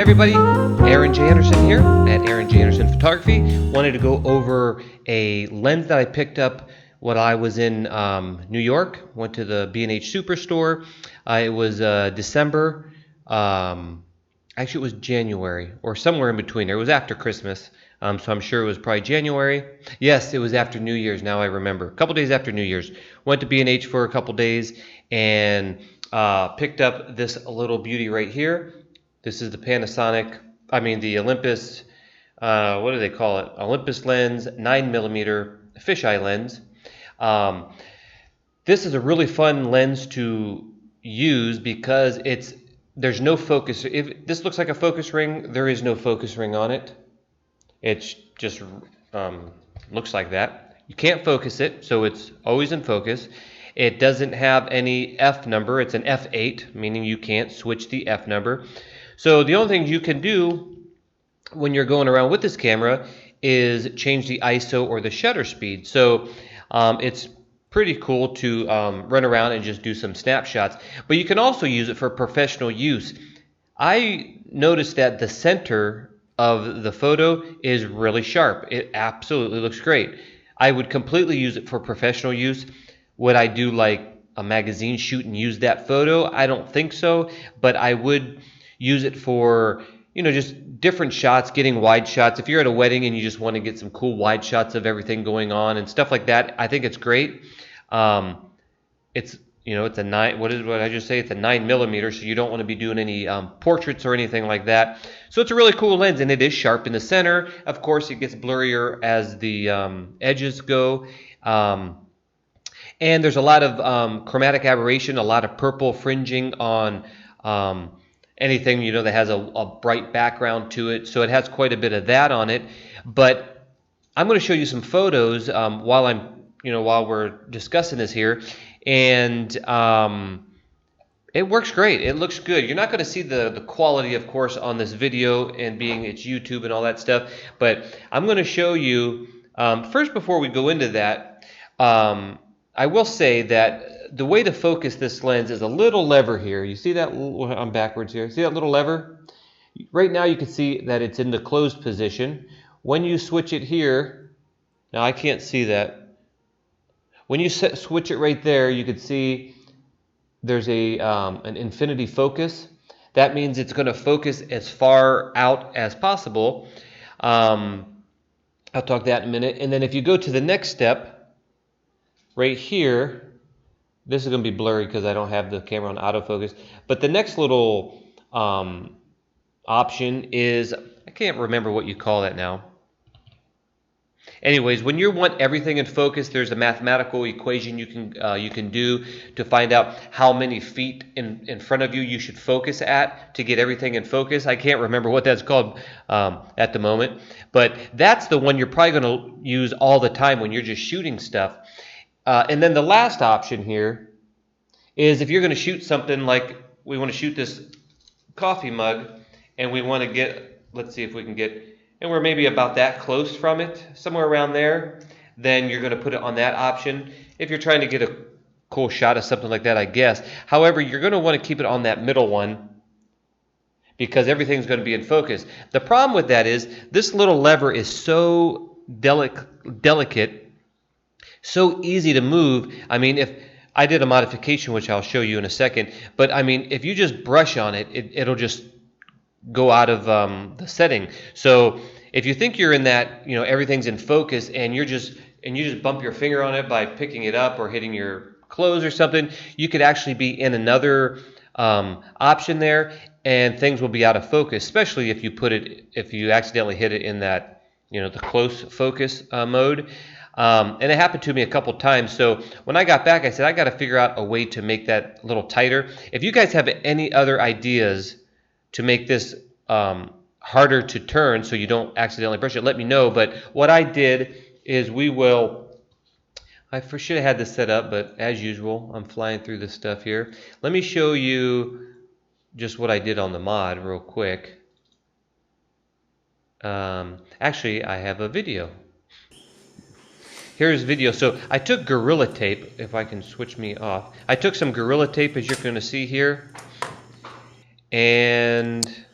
everybody, Aaron J. Anderson here at Aaron J. Anderson Photography. Wanted to go over a lens that I picked up when I was in New York. Went to the B&H Superstore. It was December. Actually, it was January or somewhere in between there. It was after Christmas, so I'm sure it was probably January. Yes, it was after New Year's. Now I remember. A couple days after New Year's. Went to B&H for a couple days and picked up this little beauty right here. This is the the Olympus, what do they call it? Olympus lens, 9mm fisheye lens. This is a really fun lens to use because there's no focus. If this looks like a focus ring, there is no focus ring on it. It's just looks like that. You can't focus it, so it's always in focus. It doesn't have any F number. It's an F8, meaning you can't switch the F number. So the only thing you can do when you're going around with this camera is change the ISO or the shutter speed. So it's pretty cool to run around and just do some snapshots. But you can also use it for professional use. I noticed that the center of the photo is really sharp. It absolutely looks great. I would completely use it for professional use. Would I do like a magazine shoot and use that photo? I don't think so, but I would use it for, just different shots, getting wide shots. If you're at a wedding and you just want to get some cool wide shots of everything going on and stuff like that, I think it's great. It's a 9. What did I just say? It's a 9mm, so you don't want to be doing any portraits or anything like that. So it's a really cool lens, and it is sharp in the center. Of course, it gets blurrier as the edges go. And there's a lot of chromatic aberration, a lot of purple fringing on anything that has a bright background to it. So it has quite a bit of that on it. But I'm going to show you some photos while we're discussing this here, and it works great. It looks good. You're not going to see the quality, of course, on this video, and being it's YouTube and all that stuff. But I'm going to show you first. Before we go into that, I will say that the way to focus this lens is a little lever here. You see that? I'm backwards here. See that little lever? Right now you can see that it's in the closed position. When you switch it here, now I can't see that. When you switch it right there, you can see there's an infinity focus. That means it's going to focus as far out as possible. I'll talk that in a minute. And then if you go to the next step, right here, this is going to be blurry because I don't have the camera on autofocus. But the next little option is, I can't remember what you call that now. Anyways, when you want everything in focus, there's a mathematical equation you can do to find out how many feet in front of you you should focus at to get everything in focus. I can't remember what that's called at the moment. But that's the one you're probably going to use all the time when you're just shooting stuff. And then the last option here is if you're going to shoot something like we want to shoot this coffee mug, and we want to get, let's see if we can get, and we're maybe about that close from it, somewhere around there, then you're going to put it on that option. If you're trying to get a cool shot of something like that, I guess. However, you're going to want to keep it on that middle one because everything's going to be in focus. The problem with that is this little lever is so delicate, so easy to move. I mean, if I did a modification, which I'll show you in a second, but I mean, if you just brush on it, it'll just go out of the setting. So if you think you're in that, everything's in focus, and you just bump your finger on it by picking it up or hitting your clothes or something, you could actually be in another option there, and things will be out of focus, especially if you accidentally hit it in that, the close focus mode. And it happened to me a couple times. So when I got back, I said, I got to figure out a way to make that a little tighter. If you guys have any other ideas to make this harder to turn so you don't accidentally brush it, let me know. But what I did is I should have had this set up, but as usual, I'm flying through this stuff here. Let me show you just what I did on the mod real quick. Actually, I have a video. Here's video. So I took Gorilla Tape, if I can switch me off. I took some Gorilla Tape, as you're going to see here, and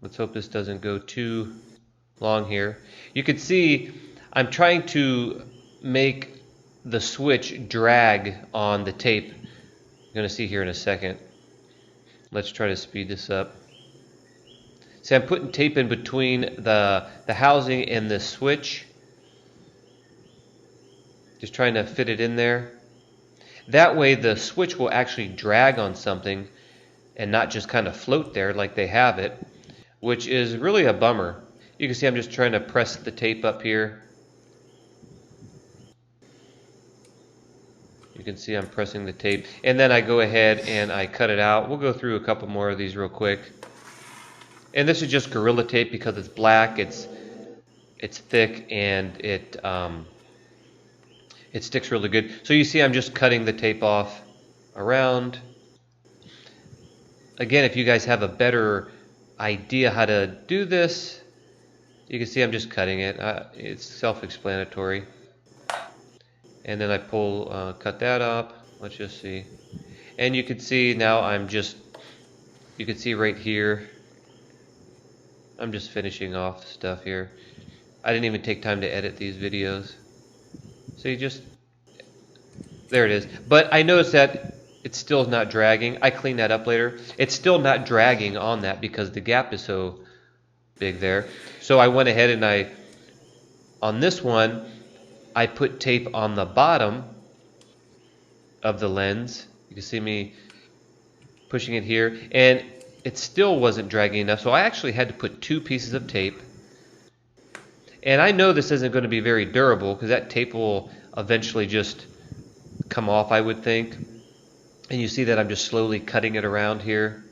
Let's hope this doesn't go too long here. You can see I'm trying to make the switch drag on the tape. You're going to see here in a second. Let's try to speed this up. See, I'm putting tape in between the housing and the switch. Just trying to fit it in there. That way the switch will actually drag on something and not just kind of float there like they have it, which is really a bummer. You can see I'm just trying to press the tape up here. You can see I'm pressing the tape, and then I go ahead and I cut it out. We'll go through a couple more of these real quick. And this is just Gorilla Tape because it's black, it's thick, and it sticks really good. So you see I'm just cutting the tape off around. Again, if you guys have a better idea how to do this, you can see I'm just cutting it. It's self-explanatory. And then I cut that up. Let's just see. And you can see now you can see right here, I'm just finishing off stuff here. I didn't even take time to edit these videos. So there it is. But I noticed that it's still not dragging. I clean that up later. It's still not dragging on that because the gap is so big there. So I went ahead and on this one, I put tape on the bottom of the lens. You can see me pushing it here, and it still wasn't dragging enough, so I actually had to put 2 pieces of tape. And I know this isn't going to be very durable because that tape will eventually just come off, I would think. And you see that I'm just slowly cutting it around here.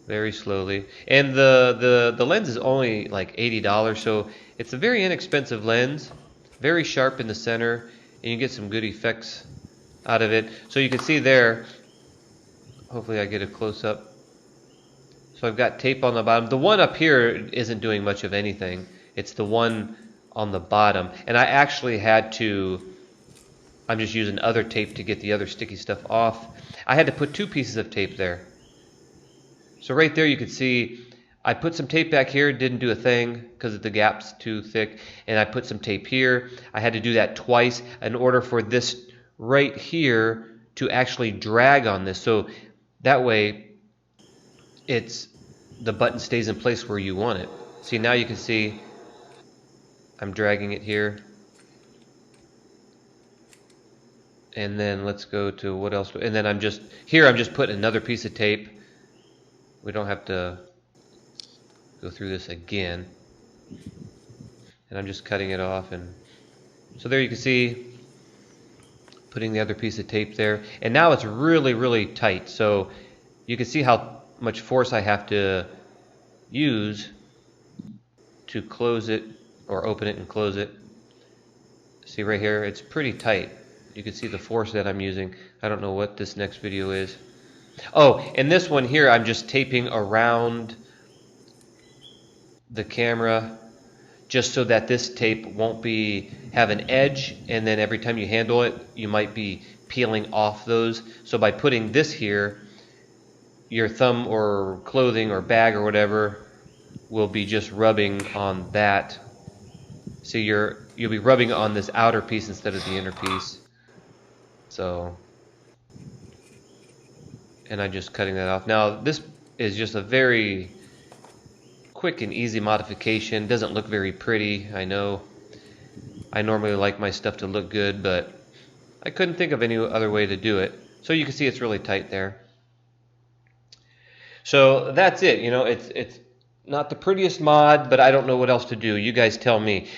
Very slowly. And the lens is only like $80, so it's a very inexpensive lens. Very sharp in the center, and you get some good effects out of it. So you can see there, hopefully I get a close-up. So I've got tape on the bottom. The one up here isn't doing much of anything. It's the one on the bottom. And I actually had to, I'm just using other tape to get the other sticky stuff off. I had to put 2 pieces of tape there. So right there you can see I put some tape back here, didn't do a thing because the gap's too thick, and I put some tape here. I had to do that twice in order for this right here to actually drag on this. So that way the button stays in place where you want it. See, now you can see I'm dragging it here. And then let's go to what else, and then I'm just putting another piece of tape. We don't have to go through this again. And I'm just cutting it off, and so there you can see putting the other piece of tape there, and now it's really, really tight. So you can see how much force I have to use to close it or open it and close it. See right here, it's pretty tight. You can see the force that I'm using. I don't know what this next video is. Oh, and this one here, I'm just taping around the camera just so that this tape won't have an edge, and then every time you handle it, you might be peeling off those. So by putting this here, your thumb or clothing or bag or whatever will be just rubbing on that. So you'll be rubbing on this outer piece instead of the inner piece. So, and I'm just cutting that off. Now this is just a very quick and easy modification. Doesn't look very pretty, I know. I normally like my stuff to look good, but I couldn't think of any other way to do it. So you can see it's really tight there. So that's it. You know, it's not the prettiest mod, but I don't know what else to do. You guys tell me.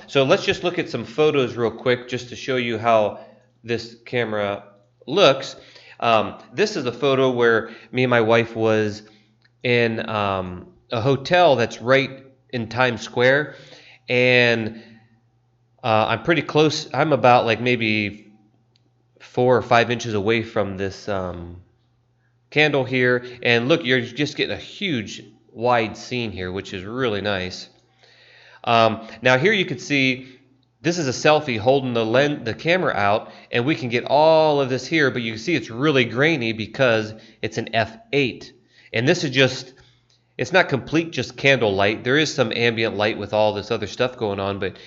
So let's just look at some photos real quick just to show you how this camera looks. This is a photo where me and my wife was in a hotel that's right in Times Square, and I'm pretty close. I'm about like maybe 4 or 5 inches away from this candle here, and look, you're just getting a huge wide scene here, which is really nice. Now here you can see this is a selfie holding the camera out, and we can get all of this here, but you can see it's really grainy because it's an f8. And this is just, it's not complete just candle light. There is some ambient light with all this other stuff going on, but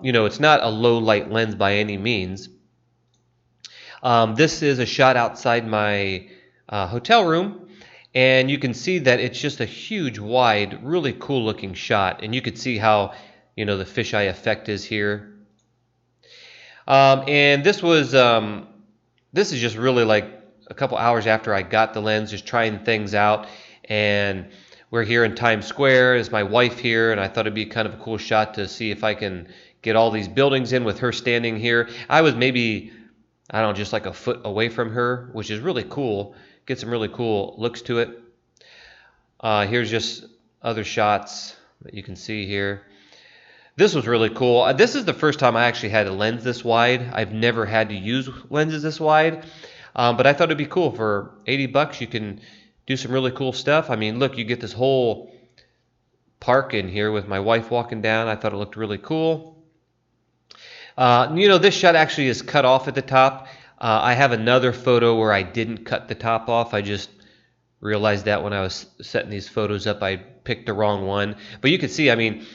you know, it's not a low light lens by any means. This is a shot outside my hotel room, and you can see that it's just a huge, wide, really cool looking shot, and you can see how, you know, the fisheye effect is here. And this is just really like a couple hours after I got the lens, just trying things out. And we're here in Times Square. There's my wife here, and I thought it'd be kind of a cool shot to see if I can get all these buildings in with her standing here. I was maybe, I don't know, just like a foot away from her, which is really cool. Get some really cool looks to it. Here's just other shots that you can see here. This was really cool. This is the first time I actually had a lens this wide. I've never had to use lenses this wide, but I thought it'd be cool. For 80 bucks, you can do some really cool stuff. I mean, look, you get this whole park in here with my wife walking down. I thought it looked really cool. You know, this shot actually is cut off at the top. I have another photo where I didn't cut the top off. I just realized that when I was setting these photos up, I picked the wrong one. But you can see, I mean,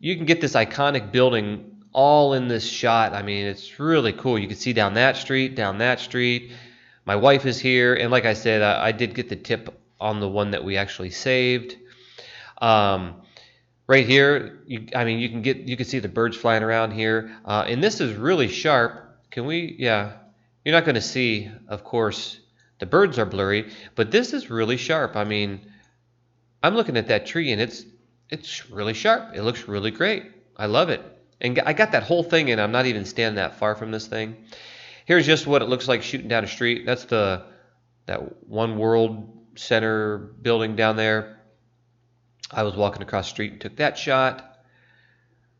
you can get this iconic building all in this shot. I mean, it's really cool. You can see down that street, down that street. My wife is here, and like I said, I did get the tip on the one that we actually saved. Right here, I mean, you can see the birds flying around here, and this is really sharp. Can we? Yeah, you're not going to see, of course, the birds are blurry, but this is really sharp. I mean, I'm looking at that tree, and it's really sharp. It looks really great. I love it, and I got that whole thing in. I'm not even standing that far from this thing. Here's just what it looks like shooting down the street. That's that One World Center building down there. I was walking across the street and took that shot.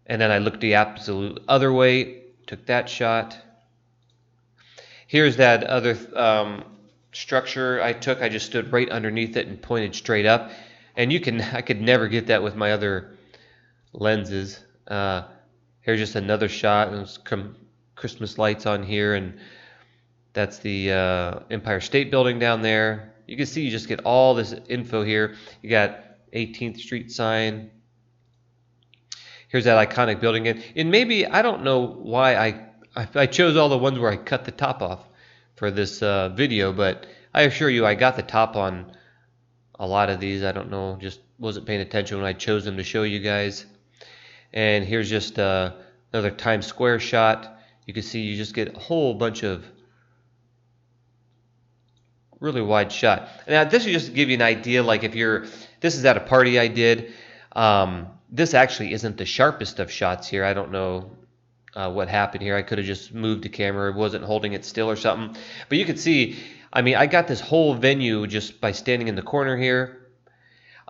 And then I looked the absolute other way, took that shot. Here's that other structure I took. I just stood right underneath it and pointed straight up. And I could never get that with my other lenses. Here's just another shot. There's Christmas lights on here, and that's the Empire State Building down there. You can see you just get all this info here. You got 18th Street sign. Here's that iconic building. And maybe, I don't know why I chose all the ones where I cut the top off for this video, but I assure you I got the top on a lot of these. I don't know, just wasn't paying attention when I chose them to show you guys. And here's just another Times Square shot. You can see you just get a whole bunch of really wide shot. Now this is just to give you an idea, like if this is at a party I did. This actually isn't the sharpest of shots here. I don't know what happened here. I could have just moved the camera, wasn't holding it still or something. But you can see, I mean, I got this whole venue just by standing in the corner here.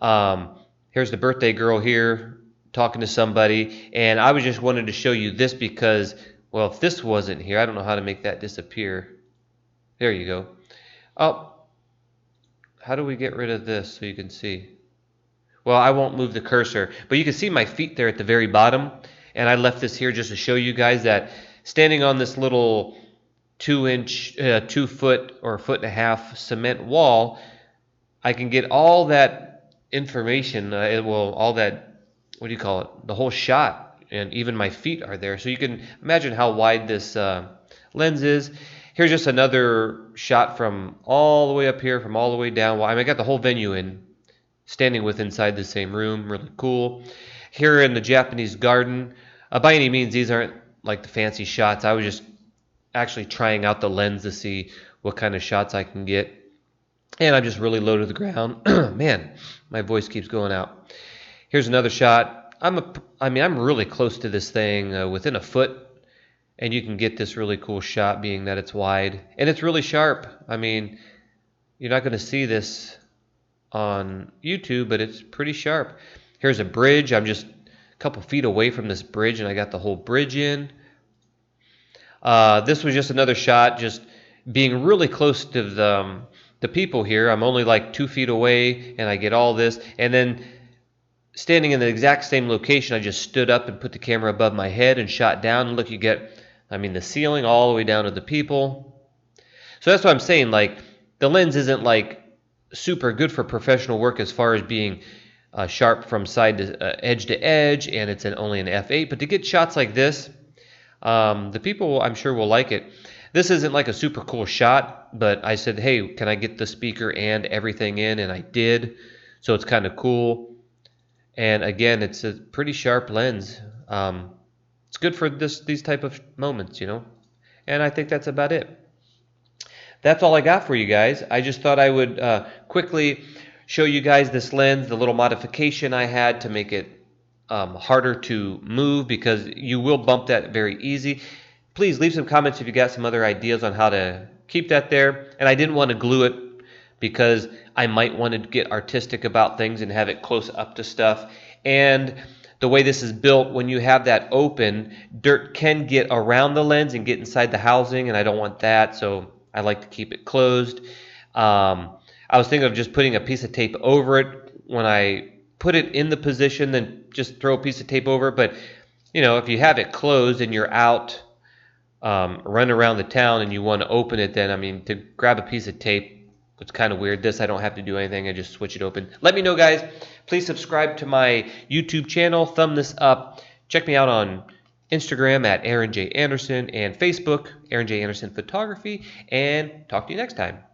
Here's the birthday girl here talking to somebody, and I was just wanted to show you this because, well, if this wasn't here, I don't know how to make that disappear. There you go. Oh, how do we get rid of this so you can see? Well, I won't move the cursor, but you can see my feet there at the very bottom, and I left this here just to show you guys that standing on this little 2 foot or a foot and a half cement wall, I can get all that information, all that, what do you call it, the whole shot, and even my feet are there. So you can imagine how wide this lens is. Here's just another shot from all the way up here, from all the way down. Well, I mean, I got the whole venue in, standing inside the same room, really cool. Here in the Japanese garden, by any means, these aren't like the fancy shots. I was just actually trying out the lens to see what kind of shots I can get. And I'm just really low to the ground. Man, my voice keeps going out. Here's another shot. I'm really close to this thing, within a foot. And you can get this really cool shot being that it's wide. And it's really sharp. I mean, you're not going to see this on YouTube, but it's pretty sharp. Here's a bridge. I'm just a couple feet away from this bridge, and I got the whole bridge in. This was just another shot, just being really close to the people here. I'm only like 2 feet away, and I get all this. And then standing in the exact same location, I just stood up and put the camera above my head and shot down. And look, you get, I mean, the ceiling all the way down to the people. So that's what I'm saying. Like, the lens isn't like super good for professional work as far as being sharp from side to edge, and it's only an f8. But to get shots like this, the people I'm sure will like it. This isn't like a super cool shot, but I said, hey, can I get the speaker and everything in? And I did, so it's kind of cool. And again, it's a pretty sharp lens. It's good for these type of moments, you know. And I think that's about it. That's all I got for you guys. I just thought I would quickly show you guys this lens, the little modification I had to make it harder to move, because you will bump that very easy. Please leave some comments if you got some other ideas on how to keep that there. And I didn't want to glue it because I might want to get artistic about things and have it close up to stuff. And the way this is built, when you have that open, dirt can get around the lens and get inside the housing, and I don't want that, so I like to keep it closed. I was thinking of just putting a piece of tape over it when I put it in the position, then just throw a piece of tape over it. But you know, if you have it closed and you're out running around the town and you want to open it, then I mean, to grab a piece of tape, it's kind of weird. This I don't have to do anything, I just switch it open. Let me know, guys. Please subscribe to my YouTube channel, thumb this up. Check me out on Instagram at Aaron J. Anderson and Facebook, Aaron J. Anderson Photography, and talk to you next time.